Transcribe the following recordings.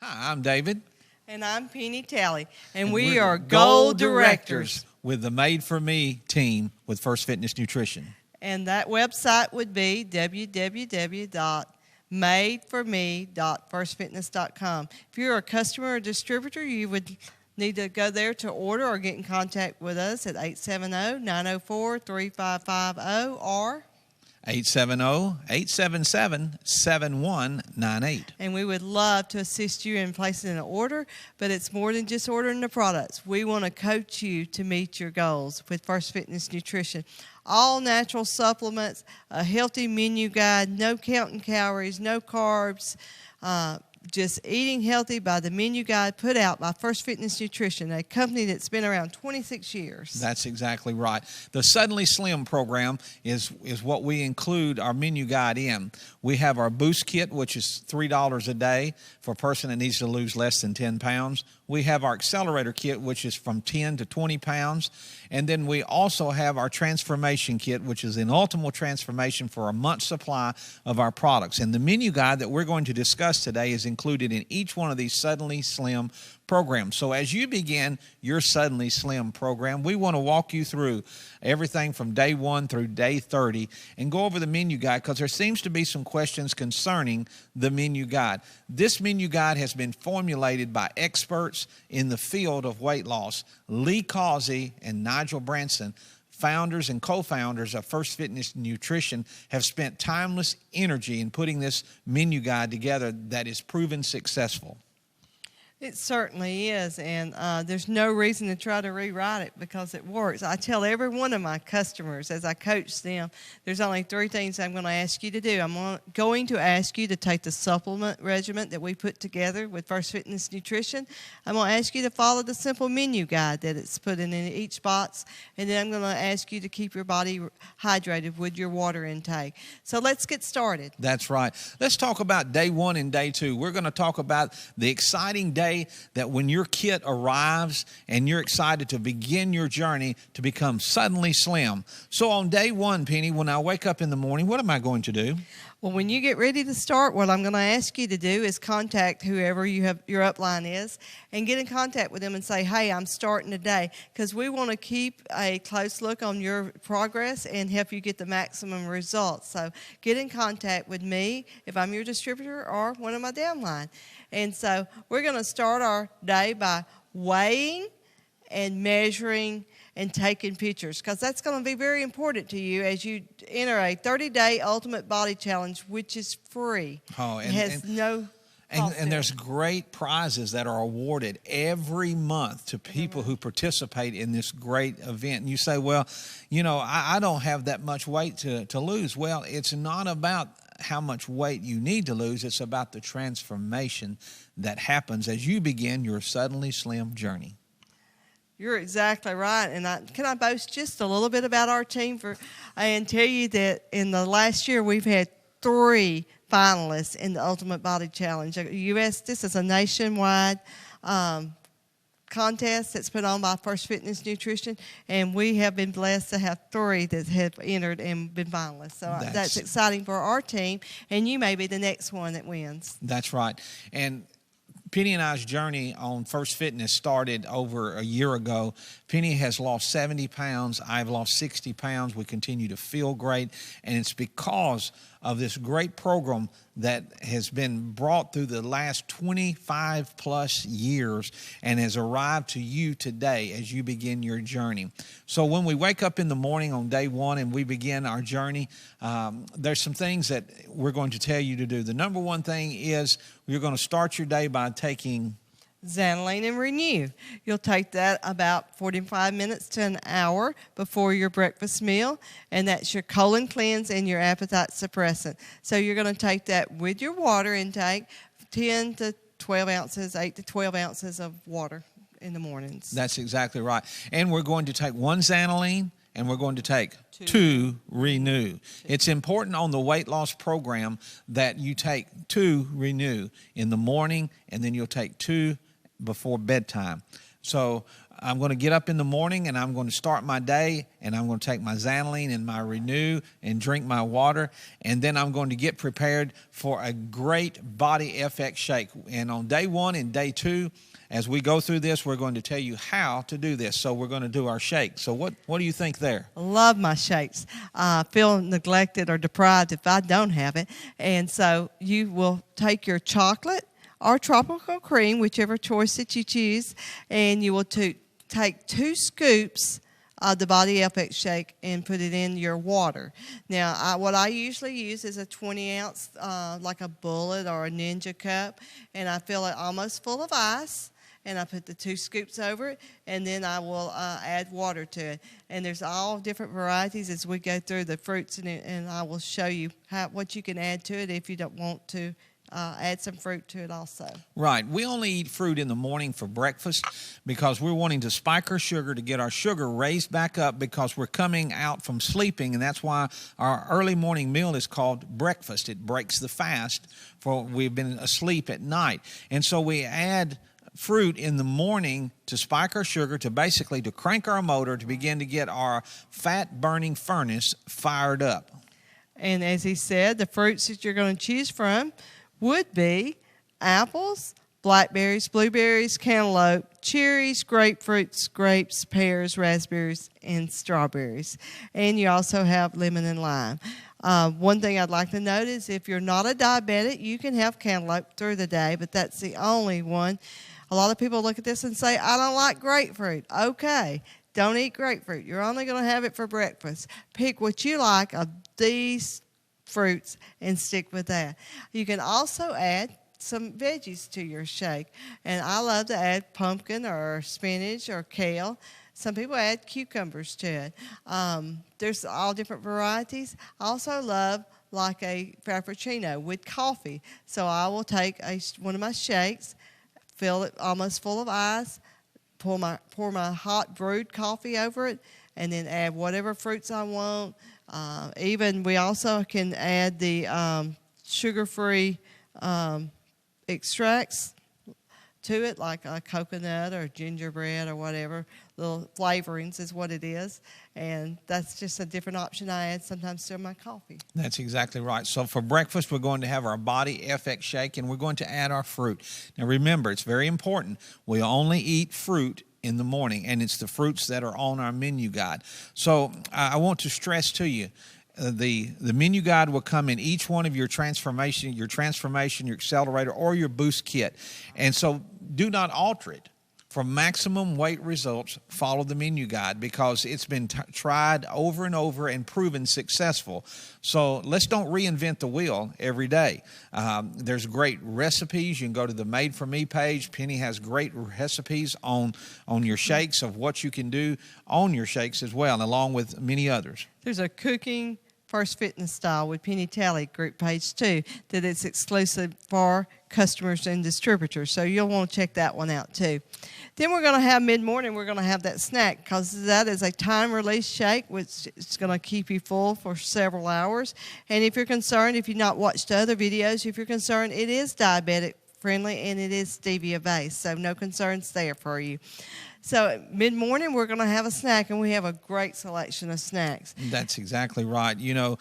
Hi, I'm David. And I'm Penny Talley. And we we're are Goal Directors with the Made For Me team with First Fitness Nutrition. And that website would be www.madeforme.firstfitness.com. If you're a customer or distributor, you would need to go there to order or get in contact with us at 870-904-3550 or 870-877-7198. And we would love to assist you in placing an order, but it's more than just ordering the products. We want to coach you to meet your goals with First Fitness Nutrition. All natural supplements, a healthy menu guide, no counting calories, no carbs, just eating healthy by the menu guide put out by First Fitness Nutrition, a company that's been around 26 years. That's exactly right. The Suddenly Slim program is what we include our menu guide in. We have our Boost Kit, which is $3 a day for a person that needs to lose less than 10 pounds. We have our Accelerator Kit, which is from 10 to 20 pounds. And then we also have our Transformation Kit, which is an ultimate transformation for a month's supply of our products. And the menu guide that we're going to discuss today is included in each one of these Suddenly Slim programs. So as you begin your Suddenly Slim program, we want to walk you through everything from day 1 through day 30 and go over the menu guide because there seems to be some questions concerning the menu guide. This menu guide has been formulated by experts in the field of weight loss. Lee Causey and Nigel Branson, founders and co-founders of First Fitness Nutrition, have spent timeless energy in putting this menu guide together that is proven successful. It certainly is, and there's no reason to try to rewrite it because it works. I tell every one of my customers as I coach them, there's only 3 things I'm going to ask you to do. I'm going to ask you to take the supplement regimen that we put together with First Fitness Nutrition. I'm going to ask you to follow the simple menu guide that it's put in each box, and then I'm going to ask you to keep your body hydrated with your water intake. So let's get started. That's right. Let's talk about day 1 and day 2. We're going to talk about the exciting day that when your kit arrives and you're excited to begin your journey to become suddenly slim. So on day 1, Penny, when I wake up in the morning, what am I going to do? Well, when you get ready to start, what I'm going to ask you to do is contact whoever your upline is and get in contact with them and say, hey, I'm starting today, because we want to keep a close look on your progress and help you get the maximum results. So get in contact with me if I'm your distributor or one of my downline. And so we're going to start our day by weighing and measuring and taking pictures, because that's going to be very important to you as you enter a 30-day Ultimate Body Challenge, which is free. Oh, it has no cost. And there's great prizes that are awarded every month to people who participate in this great event. And you say, well, you know, I don't have that much weight to lose. Well, it's not about how much weight you need to lose. It's about the transformation that happens as you begin your Suddenly Slim journey. You're exactly right. And can I boast just a little bit about our team and tell you that in the last year we've had 3 finalists in the Ultimate Body Challenge. This is a nationwide contest that's put on by First Fitness Nutrition, and we have been blessed to have 3 that have entered and been finalists. So that's exciting for our team, and you may be the next one that wins. That's right. And Penny and I's journey on First Fitness started over a year ago. Penny has lost 70 pounds. I've lost 60 pounds. We continue to feel great, and it's because of this great program that has been brought through the last 25 plus years and has arrived to you today as you begin your journey. So when we wake up in the morning on day 1 and we begin our journey, there's some things that we're going to tell you to do. The number 1 thing is you're going to start your day by taking Xanilene and Renew. You'll take that about 45 minutes to an hour before your breakfast meal, and that's your colon cleanse and your appetite suppressant. So you're going to take that with your water intake, 10 to 12 ounces, 8 to 12 ounces of water in the mornings. That's exactly right. And we're going to take 1 Xanilene, and we're going to take 2 Renew. It's important on the weight loss program that you take 2 Renew in the morning, and then you'll take 2 before bedtime. So I'm going to get up in the morning and I'm going to start my day, and I'm going to take my Xanilene and my Renew and drink my water, and then I'm going to get prepared for a great Body FX shake. And on day 1 and day 2, as we go through this, we're going to tell you how to do this. So we're going to do our shake. So what do you think there? I love my shakes. I feel neglected or deprived if I don't have it. And so you will take your chocolate or tropical cream, whichever choice that you choose, and you will take 2 scoops of the Body FX shake and put it in your water. Now, what I usually use is a 20-ounce, like a Bullet or a Ninja cup, and I fill it almost full of ice, and I put the 2 scoops over it, and then I will add water to it. And there's all different varieties as we go through the fruits, and I will show you what you can add to it if you don't want to add some fruit to it also. Right. We only eat fruit in the morning for breakfast because we're wanting to spike our sugar to get our sugar raised back up, because we're coming out from sleeping, and that's why our early morning meal is called breakfast. It breaks the fast for we've been asleep at night. And so we add fruit in the morning to spike our sugar, to basically to crank our motor, to begin to get our fat-burning furnace fired up. And as he said, the fruits that you're going to choose from would be apples, blackberries, blueberries, cantaloupe, cherries, grapefruits, grapes, pears, raspberries, and strawberries. And you also have lemon and lime. One thing I'd like to note is if you're not a diabetic, you can have cantaloupe through the day, but that's the only one. A lot of people look at this and say, I don't like grapefruit. Okay, don't eat grapefruit. You're only going to have it for breakfast. Pick what you like of these fruits and stick with that. You can also add some veggies to your shake, and I love to add pumpkin or spinach or kale. Some people add cucumbers to it. There's all different varieties. I also love like a frappuccino with coffee. So I will take one of my shakes, fill it almost full of ice, pour my hot brewed coffee over it, and then add whatever fruits I want. Even we also can add the sugar-free extracts to it, like a coconut or gingerbread or whatever. Little flavorings is what it is. And that's just a different option I add sometimes to my coffee. That's exactly right. So for breakfast, we're going to have our Body FX shake, and we're going to add our fruit. Now remember, it's very important. We only eat fruit in the morning, and it's the fruits that are on our menu guide. So I want to stress to you, the menu guide will come in each one of your transformation, your accelerator, or your boost kit. And so do not alter it. For maximum weight results, follow the menu guide, because it's been tried over and over and proven successful. So let's don't reinvent the wheel every day. There's great recipes. You can go to the Made For Me page. Penny has great recipes on your shakes of what you can do on your shakes as well, along with many others. There's a cooking First Fitness Style with Penny Talley group page too, that it's exclusive for customers and distributors. So you'll want to check that one out too. Then we're going to have mid-morning, we're going to have that snack, because that is a time-release shake, which is going to keep you full for several hours. And if you're concerned, if you've not watched other videos, if you're concerned, it is diabetic friendly and it is stevia based. So no concerns there for you. So mid-morning, we're going to have a snack, and we have a great selection of snacks. That's exactly right. You know,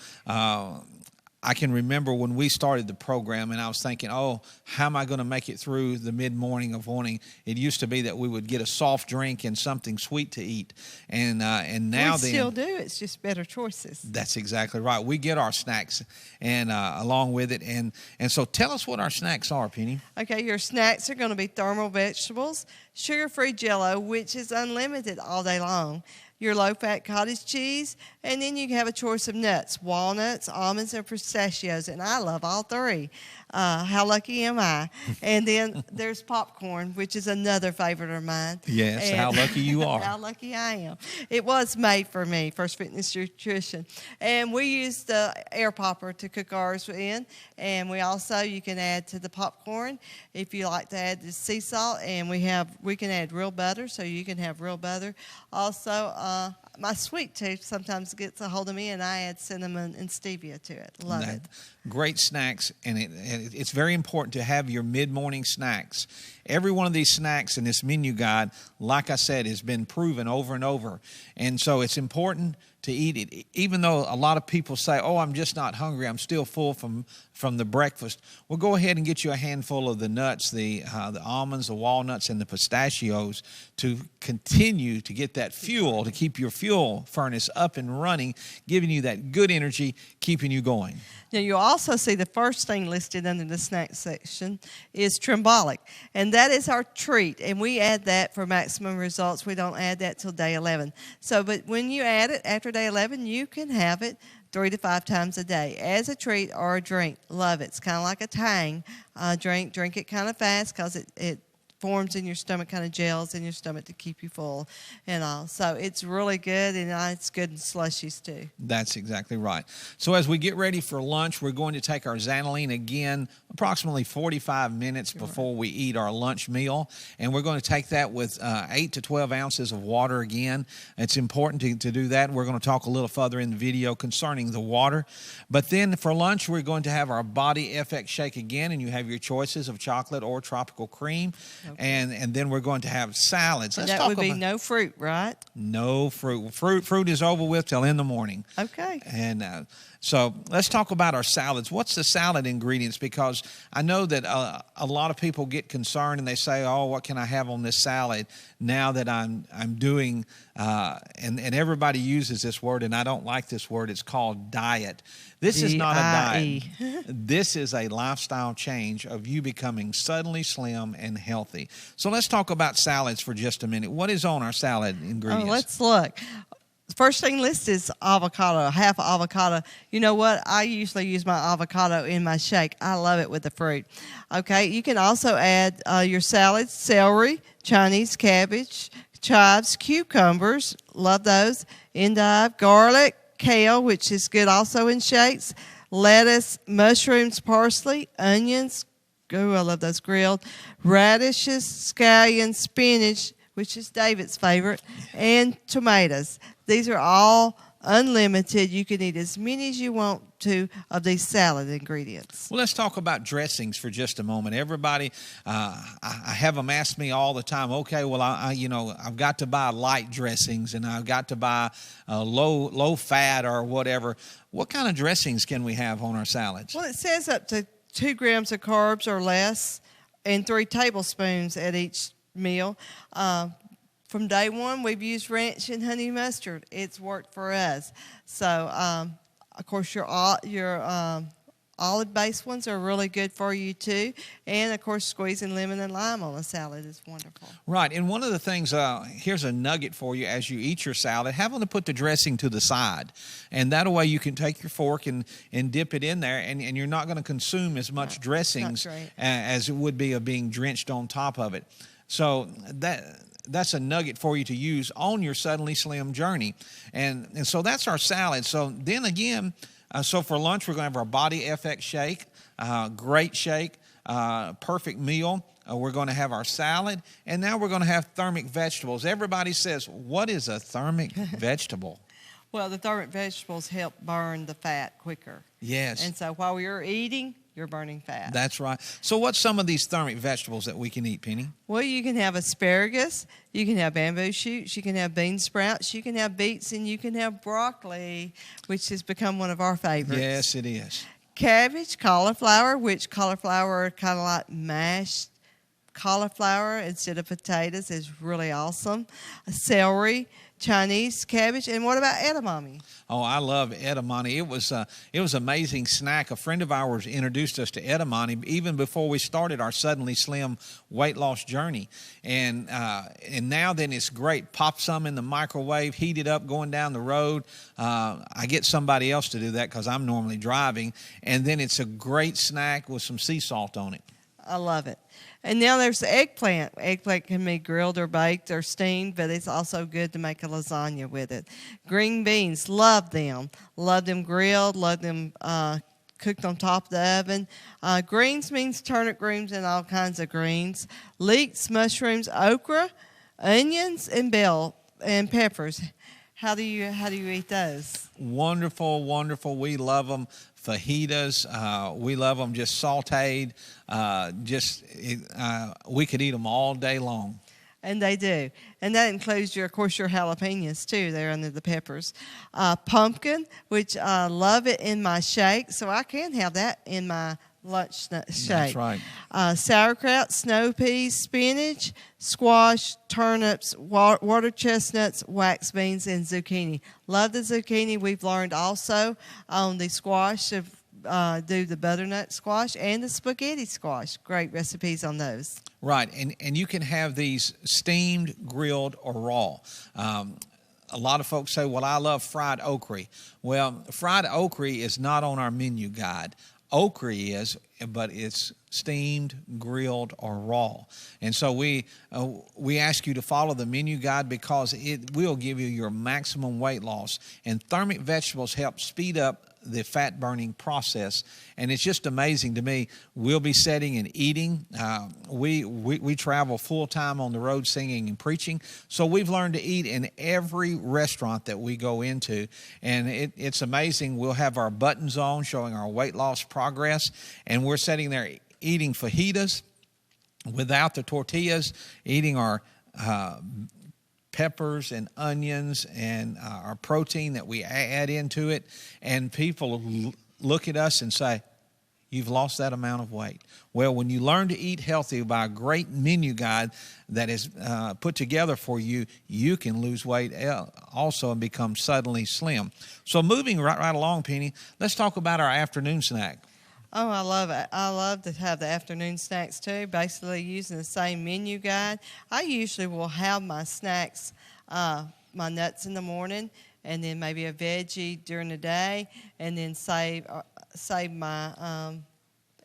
I can remember when we started the program, and I was thinking, oh, how am I going to make it through the mid-morning of wanting? It used to be that we would get a soft drink and something sweet to eat. And now we still do. It's just better choices. That's exactly right. We get our snacks and along with it. And so tell us what our snacks are, Penny. Okay, your snacks are going to be thermal vegetables, sugar-free Jell-O, which is unlimited all day long, your low-fat cottage cheese, and then you can have a choice of nuts, walnuts, almonds, or pistachios, and I love all three. How lucky am I? And then there's popcorn, which is another favorite of mine. Yes, and how lucky you are. How lucky I am. It was made for me, First Fitness Nutrition. And we use the air popper to cook ours in, and you can add to the popcorn if you like to add the sea salt, and we can add real butter, so you can have real butter. Also, my sweet tooth sometimes gets a hold of me, and I add cinnamon and stevia to it. Love it. Great snacks, and it's very important to have your mid-morning snacks. Every one of these snacks in this menu guide, like I said, has been proven over and over. And so it's important to eat it. Even though a lot of people say, oh, I'm just not hungry, I'm still full from the breakfast. Well, go ahead and get you a handful of the nuts, the almonds, the walnuts, and the pistachios to continue to get that fuel, to keep your fuel furnace up and running, giving you that good energy, keeping you going. Now, you'll also see the first thing listed under the snack section is Trimbolic, and that is our treat, and we add that for maximum results. We don't add that till day 11. So, but when you add it after day 11, you can have it 3 to 5 times a day as a treat or a drink. Love it. It's kind of like a Tang drink. Drink it kind of fast because it forms in your stomach, kind of gels in your stomach to keep you full and all. So it's really good, and it's good in slushies too. That's exactly right. So as we get ready for lunch, we're going to take our Xanilene again approximately 45 minutes before we eat our lunch meal, and we're going to take that with 8 to 12 ounces of water again. It's important to do that. We're going to talk a little further in the video concerning the water. But then for lunch, we're going to have our Body FX Shake again, and you have your choices of chocolate or tropical cream. Okay. And then we're going to have salads. And that would be no fruit, right? No fruit. Fruit is over with till in the morning. Okay. And so let's talk about our salads. What's the salad ingredients? Because I know that a lot of people get concerned and they say, oh, what can I have on this salad now that I'm doing, and everybody uses this word, and I don't like this word. It's called diet. This is not a diet. This is a lifestyle change of you becoming suddenly slim and healthy. So let's talk about salads for just a minute. What is on our salad ingredients? Oh, let's look. First thing listed is avocado, half avocado. You know what? I usually use my avocado in my shake. I love it with the fruit. Okay, you can also add your salads, celery, Chinese cabbage, chives, cucumbers, love those, endive, garlic, kale, which is good also in shakes, lettuce, mushrooms, parsley, onions, oh, I love those grilled, radishes, scallions, spinach, which is David's favorite, and tomatoes. These are all unlimited. You can eat as many as you want to of these salad ingredients. Well, let's talk about dressings for just a moment. Everybody, I have them ask me all the time, okay, well, I've got to buy light dressings and I've got to buy low fat or whatever. What kind of dressings can we have on our salads? Well, it says up to 2 grams of carbs or less and 3 tablespoons at each meal. From day one, we've used ranch and honey mustard. It's worked for us. So, of course, your olive-based ones are really good for you, too. And, of course, squeezing lemon and lime on a salad is wonderful. Right. And one of the things, here's a nugget for you as you eat your salad. Have them to put the dressing to the side. And that way you can take your fork and dip it in there, and you're not going to consume as much dressings as it would be of being drenched on top of it. So that's a nugget for you to use on your Suddenly Slim journey. And so that's our salad. So then again, so for lunch, we're going to have our Body FX Shake, great shake, perfect meal. We're going to have our salad, and now we're going to have thermic vegetables. Everybody says, what is a thermic vegetable? Well, the thermic vegetables help burn the fat quicker. Yes. And so while you're eating, you're burning fat. That's right. So what's some of these thermic vegetables that we can eat, Penny? Well, you can have asparagus, you can have bamboo shoots, you can have bean sprouts, you can have beets, and you can have broccoli, which has become one of our favorites. Yes, it is. Cabbage, cauliflower, which cauliflower are kind of like mashed cauliflower instead of potatoes, is really awesome. Celery, Chinese cabbage, and what about edamame? Oh, I love edamame. It was an amazing snack. A friend of ours introduced us to edamame even before we started our Suddenly Slim weight loss journey. And now then it's great. Pop some in the microwave, heat it up going down the road. I get somebody else to do that because I'm normally driving. And then it's a great snack with some sea salt on it. I love it. And now there's the eggplant. Eggplant can be grilled or baked or steamed, but it's also good to make a lasagna with it. Green beans, love them. Love them grilled, love them cooked on top of the oven. Greens means turnip greens and all kinds of greens. Leeks, mushrooms, okra, onions, and bell and peppers. How do you eat those? Wonderful, wonderful. We love them. Fajitas, we love them just sautéed. We could eat them all day long. And they do. And that includes, your jalapenos, too, there under the peppers. Pumpkin, which I love it in my shake, so I can have that in my lunch shake. That's right. Sauerkraut, snow peas, spinach, squash, turnips, water chestnuts, wax beans, and zucchini. Love the zucchini. We've learned also on the squash to do the butternut squash and the spaghetti squash. Great recipes on those. Right, and you can have these steamed, grilled, or raw. A lot of folks say, well, I love fried okra. Well, fried okra is not on our menu guide. Okra is, but it's steamed, grilled, or raw. And so we ask you to follow the menu guide because it will give you your maximum weight loss. And thermic vegetables help speed up the fat burning process, and it's just amazing to me. We'll be sitting and eating. We travel full time on the road singing and preaching, so we've learned to eat in every restaurant that we go into, and it's amazing. We'll have our buttons on showing our weight loss progress, and we're sitting there eating fajitas without the tortillas, eating our peppers and onions and our protein that we add into it, and people look at us and say, you've lost that amount of weight. Well, when you learn to eat healthy by a great menu guide that is put together for you, you can lose weight also and become suddenly slim. So moving right along, Penny, let's talk about our afternoon snack. Oh, I love it. I love to have the afternoon snacks, too, basically using the same menu guide. I usually will have my snacks, my nuts in the morning, and then maybe a veggie during the day, and then save my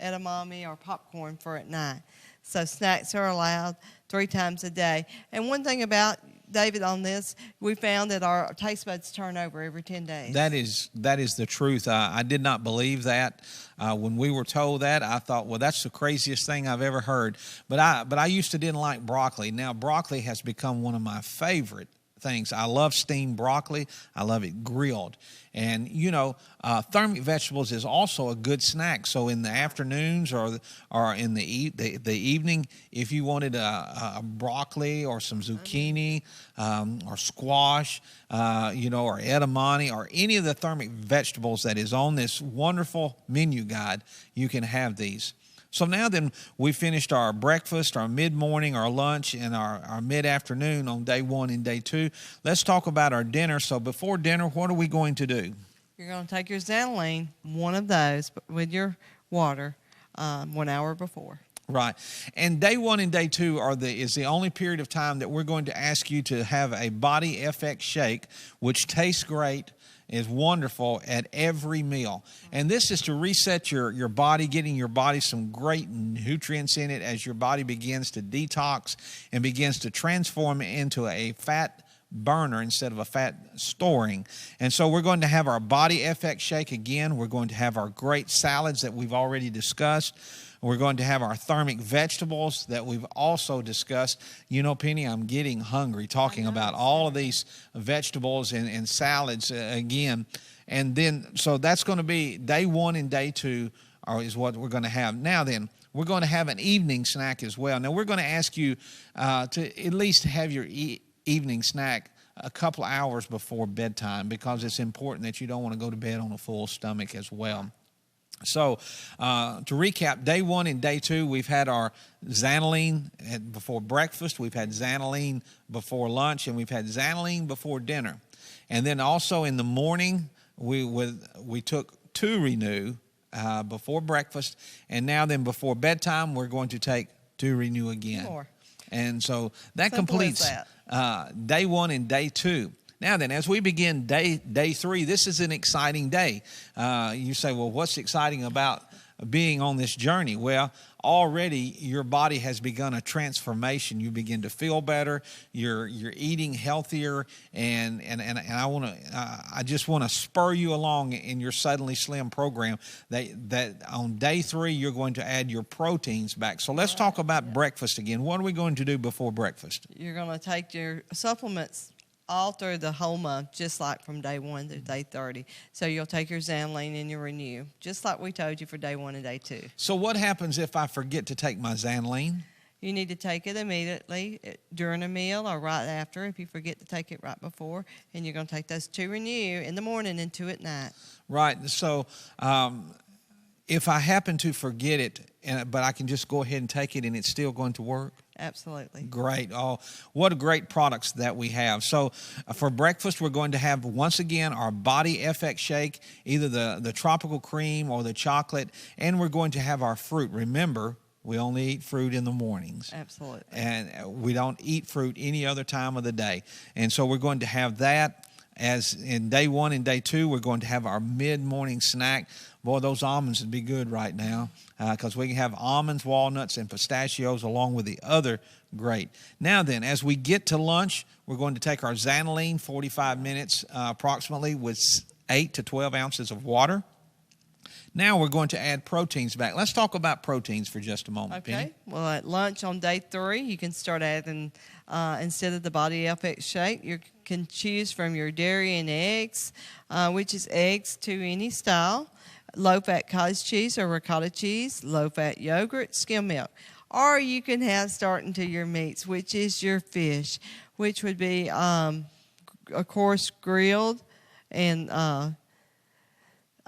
edamame or popcorn for at night. So snacks are allowed 3 times a day. And one thing about David, on this, we found that our taste buds turn over every 10 days. That is the truth. I did not believe that. When we were told that, I thought, well, that's the craziest thing I've ever heard. But I used to didn't like broccoli. Now, broccoli has become one of my favorite things. I love steamed broccoli. I love it grilled. And, thermic vegetables is also a good snack. So in the afternoons or in the evening, if you wanted a broccoli or some zucchini or squash, or edamame or any of the thermic vegetables that is on this wonderful menu guide, you can have these. So now then, we finished our breakfast, our mid-morning, our lunch, and our mid-afternoon on day 1 and day 2. Let's talk about our dinner. So before dinner, what are we going to do? You're going to take your Xanilene, one of those, with your water, 1 hour before. Right. And day 1 and day 2 is the only period of time that we're going to ask you to have a Body FX shake, which tastes great, is wonderful at every meal. And this is to reset your body, getting your body some great nutrients in it as your body begins to detox and begins to transform into a fat burner instead of a fat storing. And so we're going to have our Body FX shake again. We're going to have our great salads that we've already discussed. We're going to have our thermic vegetables that we've also discussed. Penny, I'm getting hungry talking about all of these vegetables and salads again. And then, so that's going to be day 1 and day 2 is what we're going to have. Now then, we're going to have an evening snack as well. Now, we're going to ask you to at least have your evening snack a couple hours before bedtime because it's important that you don't want to go to bed on a full stomach as well. So to recap, day 1 and day 2, we've had our Xanilene before breakfast, we've had Xanilene before lunch, and we've had Xanilene before dinner. And then also in the morning, we took 2 Renew before breakfast, and now then before bedtime, we're going to take 2 Renew again. More. And so that completes day 1 and day 2. Now then, as we begin day 3, this is an exciting day. You say, well, what's exciting about being on this journey? Well, already your body has begun a transformation. You begin to feel better. You're eating healthier, and I just want to spur you along in your Suddenly Slim program. That on day 3 you're going to add your proteins back. So let's talk about breakfast again. What are we going to do before breakfast? You're going to take your supplements all through the whole month, just like from day 1 to day 30. So you'll take your Xanilene and your Renew, just like we told you for day 1 and day 2. So what happens if I forget to take my Xanilene? You need to take it immediately during a meal or right after if you forget to take it right before. And you're going to take those 2 Renew in the morning and 2 at night. Right. So if I happen to forget it, but I can just go ahead and take it and it's still going to work? Absolutely. Great. Oh, what great products that we have. So for breakfast, we're going to have, once again, our Body FX Shake, either the tropical cream or the chocolate, and we're going to have our fruit. Remember, we only eat fruit in the mornings. Absolutely. And we don't eat fruit any other time of the day. And so we're going to have that. As in day 1 and day 2, we're going to have our mid-morning snack. Boy, those almonds would be good right now because we can have almonds, walnuts, and pistachios along with the other great. Now then, as we get to lunch, we're going to take our Xanilene, 45 minutes approximately, with 8 to 12 ounces of water. Now we're going to add proteins back. Let's talk about proteins for just a moment, Okay. Penny. Well, at lunch on day 3, you can start adding, instead of the Body FX Shake, you can choose from your dairy and eggs, which is eggs to any style, low-fat cottage cheese or ricotta cheese, low-fat yogurt, skim milk. Or you can have starting to your meats, which is your fish, which would be, of course, grilled and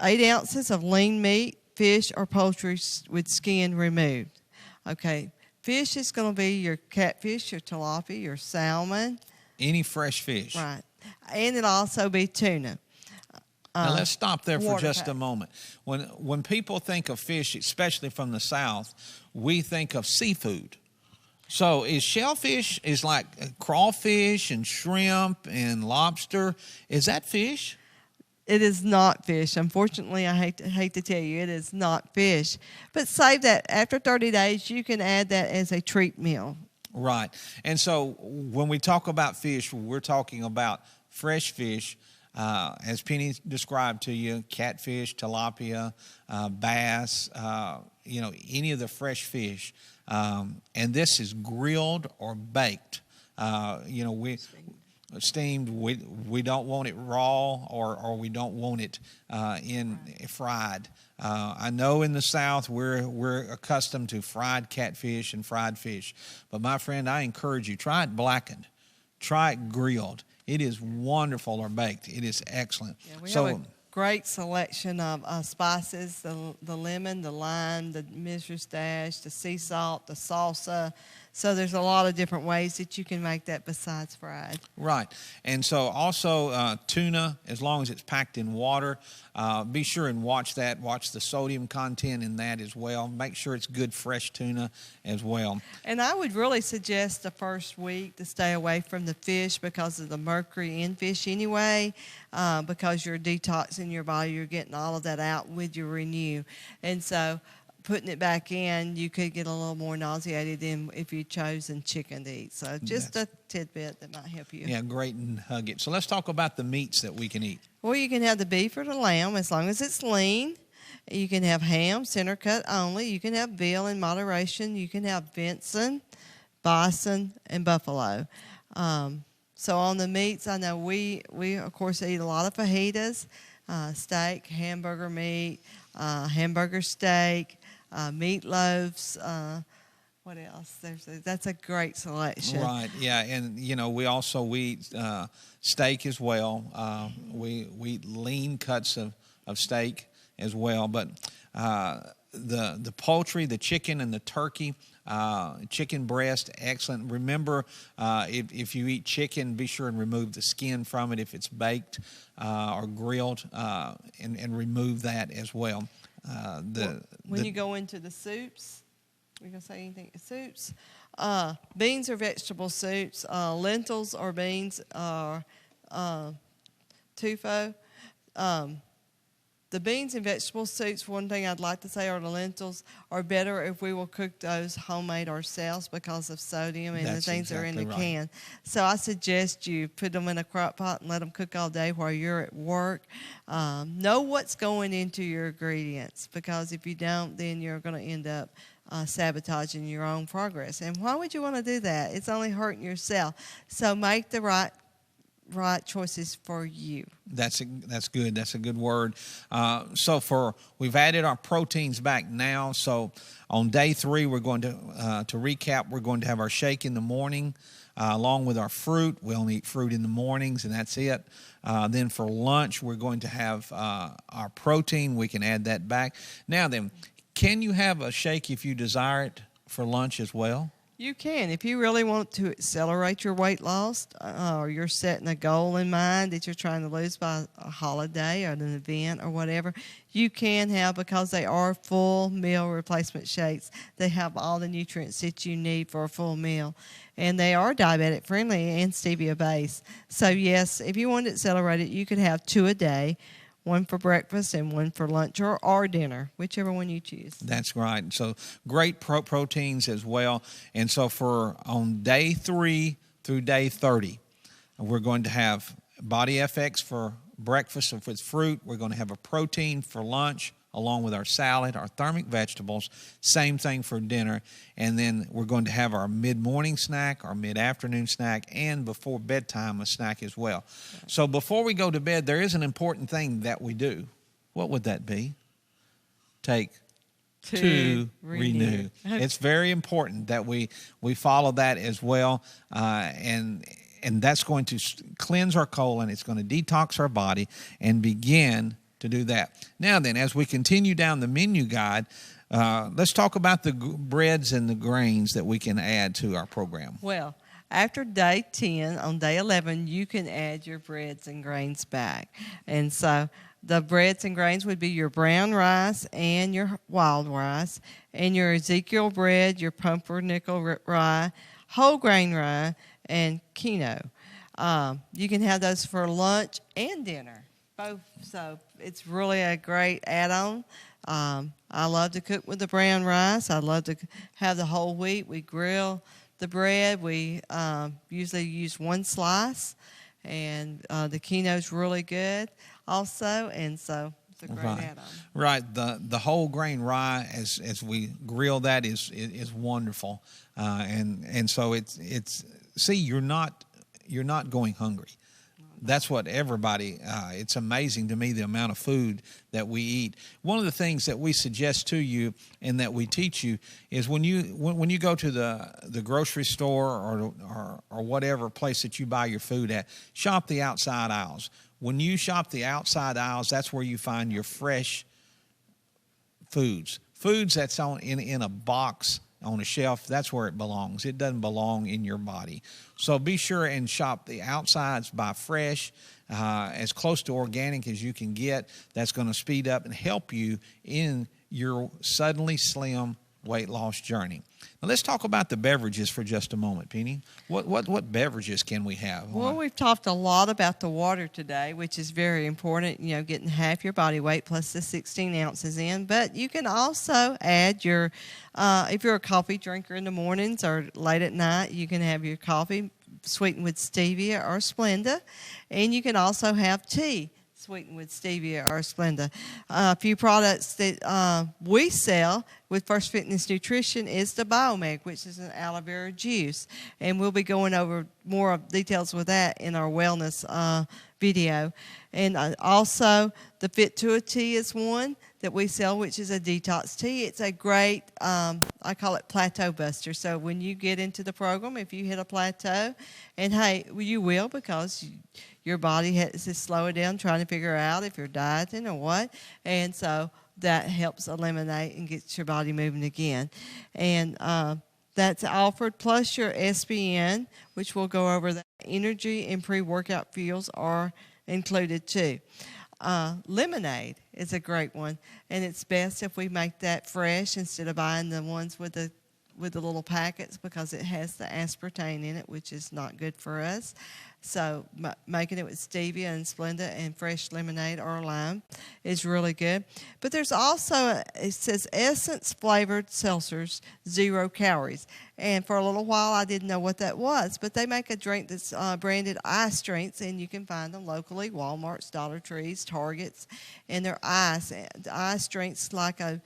8 ounces of lean meat, fish, or poultry with skin removed. Okay, fish is going to be your catfish, your tilapia, your salmon. Any fresh fish. Right. And it'll also be tuna. Now let's stop there for just pack. a moment. When people think of fish, especially from the South, we think of seafood. So is shellfish is like crawfish and shrimp and lobster? Is that fish? It is not fish. Unfortunately, I hate to tell you, it is not fish. But save that. After 30 days, you can add that as a treat meal. Right. And so when we talk about fish, we're talking about fresh fish, as Penny described to you, catfish, tilapia, bass, any of the fresh fish. And this is grilled or baked. Steamed. We don't want it raw or we don't want it in fried. I know in the South we're accustomed to fried catfish and fried fish, but my friend, I encourage you, try it blackened, try it grilled. It is wonderful, or baked. It is excellent. Yeah, we have a great selection of spices: the lemon, the lime, the mistress dash, the sea salt, the salsa. So there's a lot of different ways that you can make that besides fried. Right. And so also tuna, as long as it's packed in water, be sure and watch that. Watch the sodium content in that as well. Make sure it's good fresh tuna as well. And I would really suggest the first week to stay away from the fish because of the mercury in fish anyway, because you're detoxing your body. You're getting all of that out with your Renew. And so putting it back in, you could get a little more nauseated than if you'd chosen chicken to eat. So just a tidbit that might help you. Yeah, great nugget. So let's talk about the meats that we can eat. Well, you can have the beef or the lamb as long as it's lean. You can have ham, center cut only. You can have veal in moderation. You can have venison, bison, and buffalo. So on the meats, I know we of course eat a lot of fajitas, steak, hamburger meat, hamburger steak, meatloaves. What else? That's a great selection. Right. Yeah, and we also eat steak as well. We eat lean cuts of steak as well. But the poultry, the chicken, and the turkey. Chicken breast, excellent. Remember, if you eat chicken, be sure and remove the skin from it if it's baked or grilled, and remove that as well. When you go into the soups, we're going to say anything? Soups, beans or vegetable soups, lentils or beans or tofu. The beans and vegetable soups, one thing I'd like to say, are the lentils are better if we will cook those homemade ourselves because of sodium and That's the things that are in the exactly right. can. So I suggest you put them in a crock pot and let them cook all day while you're at work. Know what's going into your ingredients, because if you don't, then you're going to end up sabotaging your own progress. And why would you want to do that? It's only hurting yourself. So make the right right choices for you. That's good. That's a good word. We've added our proteins back now. So on day 3, we're going to recap. We're going to have our shake in the morning, along with our fruit. We only eat fruit in the mornings, and that's it. Then for lunch, we're going to have our protein. We can add that back. Now then, can you have a shake if you desire it for lunch as well? You can. If you really want to accelerate your weight loss, or you're setting a goal in mind that you're trying to lose by a holiday or an event or whatever, you can have, because they are full meal replacement shakes. They have all the nutrients that you need for a full meal. And they are diabetic friendly and stevia based. So yes, if you want to accelerate it, you could have 2 a day. One for breakfast and one for lunch or dinner, whichever one you choose. That's right. So great proteins as well. And so on day 3 through day 30, we're going to have Body FX for breakfast with fruit. We're going to have a protein for lunch, along with our salad, our thermic vegetables. Same thing for dinner. And then we're going to have our mid-morning snack, our mid-afternoon snack, and before bedtime, a snack as well. So before we go to bed, there is an important thing that we do. What would that be? Take to renew. It's very important that we follow that as well. And that's going to cleanse our colon. It's going to detox our body and begin to do that. Now then, as we continue down the menu guide, let's talk about the breads and the grains that we can add to our program. Well, after day 10, on day 11, you can add your breads and grains back. And so the breads and grains would be your brown rice and your wild rice, and your Ezekiel bread, your pumpernickel rye, whole grain rye, and quinoa. You can have those for lunch and dinner, both. So it's really a great add-on. I love to cook with the brown rice. I love to have the whole wheat. We grill the bread. We usually use 1 slice, and the quinoa is really good also, and so it's a great add-on. Right. The whole grain rye, as we grill that, is wonderful, and so it's see, you're not going hungry. That's what everybody, it's amazing to me the amount of food that we eat. One of the things that we suggest to you and that we teach you is when you go to the grocery store or whatever place that you buy your food at, shop the outside aisles. When you shop the outside aisles, that's where you find your fresh foods that's in a box on a shelf. That's where it belongs. It doesn't belong in your body. So be sure and shop the outsides, buy fresh, as close to organic as you can get. That's going to speed up and help you in your suddenly slim weight loss journey. Now let's talk about the beverages for just a moment, Penny. What beverages can we have? Well, we've talked a lot about the water today, which is very important, getting half your body weight plus the 16 ounces in. But you can also add your, if you're a coffee drinker in the mornings or late at night, you can have your coffee sweetened with stevia or Splenda. And you can also have tea sweetened with stevia or Splenda. A few products that we sell with First Fitness Nutrition is the Biomeg, which is an aloe vera juice. And we'll be going over more of details with that in our wellness video. And also the Fit to a Tea is one that we sell, which is a detox tea. It's a great, I call it plateau buster. So when you get into the program, if you hit a plateau, and hey, you will, because your body has to slow it down trying to figure out if you're dieting or what. And so that helps eliminate and gets your body moving again. And that's offered, plus your SPN, which we'll go over. That energy and pre-workout fuels are included too. Lemonade is a great one, and it's best if we make that fresh instead of buying the ones with the little packets, because it has the aspartame in it, which is not good for us. So making it with stevia and Splenda and fresh lemonade or lime is really good. But there's also, it says essence flavored seltzers, 0 calories. And for a little while I didn't know what that was, but they make a drink that's branded ice drinks, and you can find them locally, Walmart's, Dollar Trees, Targets, and they're ice drinks like a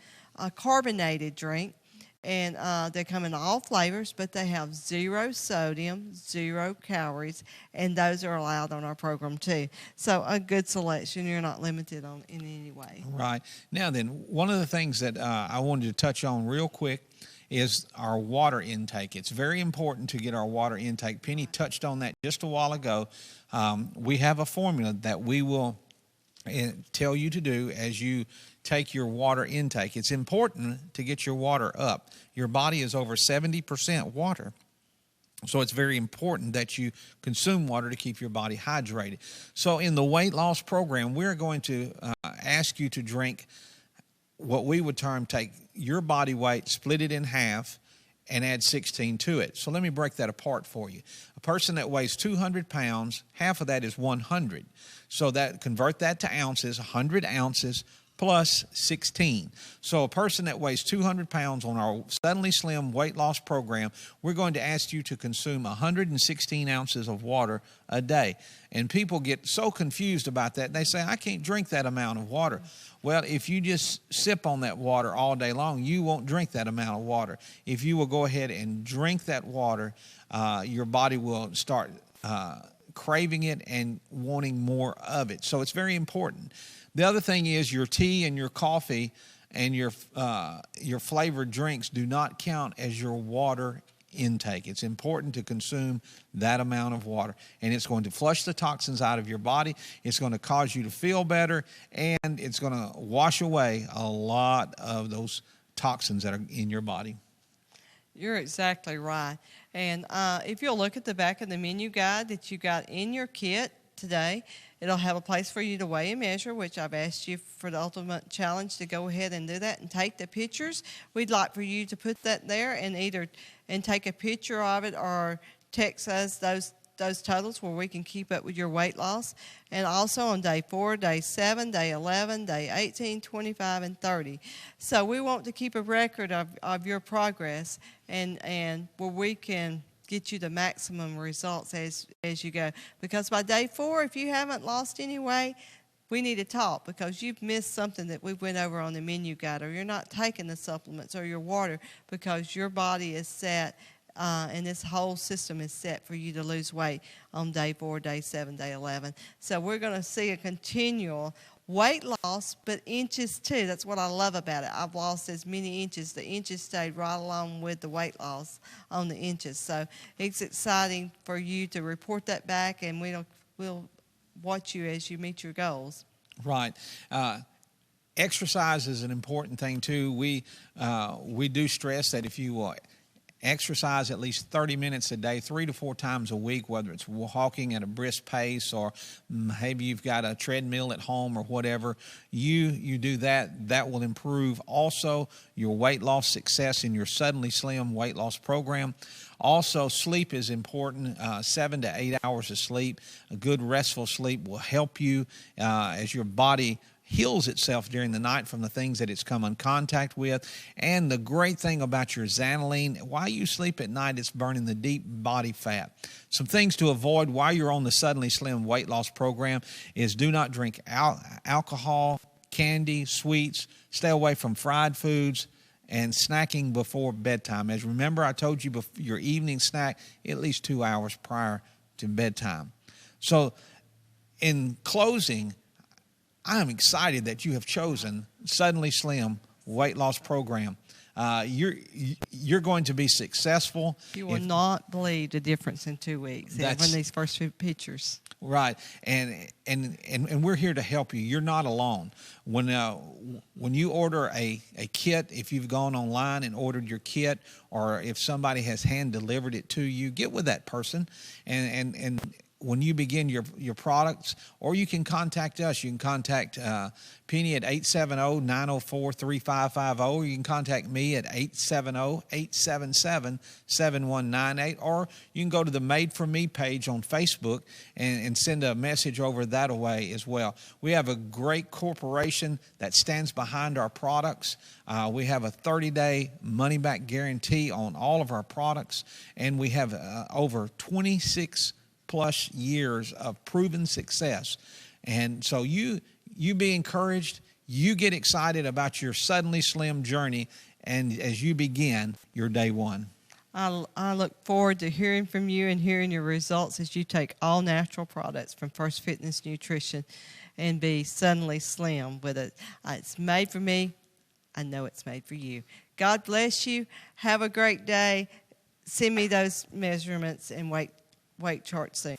carbonated drink. And they come in all flavors, but they have 0 sodium, 0 calories, and those are allowed on our program too. So a good selection. You're not limited on in any way. Right. Now then, one of the things that I wanted to touch on real quick is our water intake. It's very important to get our water intake. Penny touched on that just a while ago. We have a formula that we will tell you to do as you take your water intake. It's important to get your water up. Your body is over 70% water. So it's very important that you consume water to keep your body hydrated. So in the weight loss program, we're going to ask you to drink what we would term take your body weight, split it in half, and add 16 to it. So let me break that apart for you. A person that weighs 200 pounds, half of that is 100. So that convert that to ounces, 100 ounces plus 16. So a person that weighs 200 pounds on our Suddenly Slim weight loss program, we're going to ask you to consume 116 ounces of water a day. And people get so confused about that. They say, I can't drink that amount of water. Well, if you just sip on that water all day long, you won't drink that amount of water. If you will go ahead and drink that water, your body will start craving it and wanting more of it. So it's very important. The other thing is your tea and your coffee and your flavored drinks do not count as your water intake. It's important to consume that amount of water, and it's going to flush the toxins out of your body. It's going to cause you to feel better, and it's going to wash away a lot of those toxins that are in your body. You're exactly right. And if you'll look at the back of the menu guide that you got in your kit today, it'll have a place for you to weigh and measure, which I've asked you for the ultimate challenge to go ahead and do that and take the pictures. We'd like for you to put that there and take a picture of it or text us those totals where we can keep up with your weight loss. And also on day 4, day 7, day 11, day 18, 25, and 30. So we want to keep a record of your progress and where we can get you the maximum results as you go. Because by day 4, if you haven't lost any weight, we need to talk because you've missed something that we went over on the menu guide, or you're not taking the supplements or your water because your body is set and this whole system is set for you to lose weight on day 4, day 7, day 11. So we're going to see a continual weight loss, but inches too. That's what I love about it. I've lost as many inches. The inches stayed right along with the weight loss on the inches. So it's exciting for you to report that back, and we'll watch you as you meet your goals. Right. Exercise is an important thing too. We do stress that if you exercise at least 30 minutes a day, 3 to 4 times a week, whether it's walking at a brisk pace or maybe you've got a treadmill at home or whatever, you do that will improve also your weight loss success in your Suddenly Slim weight loss program. Also, sleep is important. 7 to 8 hours of sleep, a good restful sleep will help you as your body heals itself during the night from the things that it's come in contact with. And the great thing about your Xanilene, while you sleep at night, it's burning the deep body fat. Some things to avoid while you're on the Suddenly Slim weight loss program is do not drink alcohol, candy, sweets, stay away from fried foods, and snacking before bedtime. As remember, I told you before, your evening snack at least 2 hours prior to bedtime. So in closing, I'm excited that you have chosen Suddenly Slim weight loss program. You're going to be successful. You will not believe the difference in 2 weeks from these first few pictures. Right, and we're here to help you. You're not alone. When you order a kit, if you've gone online and ordered your kit, or if somebody has hand delivered it to you, get with that person and when you begin your products, or you can contact us. You can contact Penny at 870-904-3550, or you can contact me at 870-877-7198, or you can go to the Made For Me page on Facebook and send a message over that way as well. We have a great corporation that stands behind our products. We have a 30-day money-back guarantee on all of our products, and we have over 26 plus years of proven success. And so you be encouraged, you get excited about your Suddenly Slim journey and as you begin your day one. I look forward to hearing from you and hearing your results as you take all natural products from First Fitness Nutrition and be suddenly slim with it. It's made for me. I know it's made for you. God bless you. Have a great day. Send me those measurements and weight chart soon.